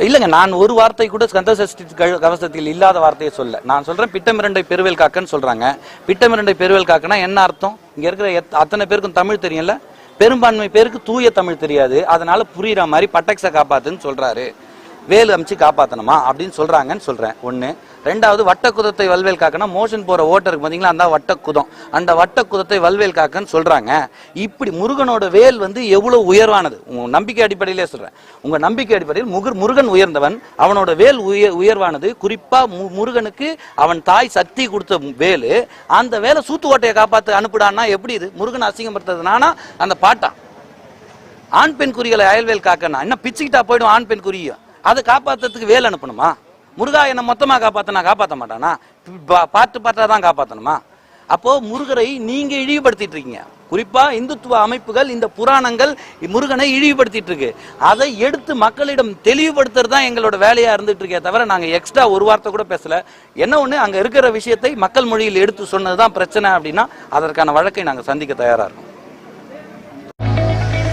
இல்லைங்க, நான் ஒரு வார்த்தை கூட ஸ்கந்த சஷ்டி கவசத்தில் இல்லாத வார்த்தையை சொல்ல. நான் சொல்றேன் பிட்டமிரண்டை பெருவேல் காக்கன்னு சொல்றாங்க. பிட்டமிரண்டை பெருவேல் காக்கனா என்ன அர்த்தம்? இங்க இருக்கிற அத்தனை பேருக்கும் தமிழ் தெரியல, பெரும்பான்மை பேருக்கு தூய தமிழ் தெரியாது. அதனால புரியுற மாதிரி பட்டக்ஸை காப்பாத்துன்னு சொல்றாரு, வேலு அமைச்சு காப்பாத்தணுமா அப்படின்னு சொல்றாங்கன்னு சொல்றேன். ஒண்ணு. ரெண்டாவது, வட்டக்குதத்தை வல்வேல் காக்கனா மோஷன் போற ஓட்டருக்கு பாத்தீங்களா, அந்த வட்டக்குதம், அந்த வட்டக்குதத்தை வல்வேல் காக்கன்னு சொல்றாங்க. இப்படி முருகனோட வேல் வந்து எவ்வளவு உயர்வானது, உங்க நம்பிக்கை அடிப்படையிலே சொல்றேன். உங்க நம்பிக்கை அடிப்படையில் முருகன் உயர்ந்தவன், அவனோட வேல் உயர்வானது. குறிப்பா முருகனுக்கு அவன் தாய் சக்தி கொடுத்த வேலு. அந்த வேலை சூத்து ஓட்டையை காப்பாத்து அனுப்பிடான்னா எப்படி? இது முருகன் அசிங்கப்படுத்துறதுனானா அந்த பாட்டா? ஆண் பெண் குறிகளை அயல்வேல் காக்கனா என்ன பிச்சுக்கிட்டா போயிடும் ஆண் பெண் குறியும். அதை காப்பாத்துறதுக்கு வேல் அனுப்பணுமா? முருகா என்ன மொத்தமா காப்பாத்த மாட்டானா? பாட்டு பாட்டா தான் காப்பாத்தணுமா? அப்போ முருகரை நீங்க இழிவுபடுத்திட்டு இருக்கீங்க. குறிப்பா இந்துத்துவ அமைப்புகள், இந்த புராணங்கள் முருகனை இழிவுபடுத்திட்டு இருக்கு. அதை எடுத்து மக்களிடம் தெளிவுபடுத்துறது தான் எங்களோட வேலையா இருந்துட்டு இருக்கே தவிர நாங்க எக்ஸ்ட்ரா ஒரு வார்த்தை கூட பேசல. என்ன ஒண்ணு, அங்க இருக்கிற விஷயத்தை மக்கள் மொழியில் எடுத்து சொன்னதுதான் பிரச்சனை அப்படின்னா அதற்கான வழக்கை நாங்க சந்திக்க தயாரா இருக்கோம்.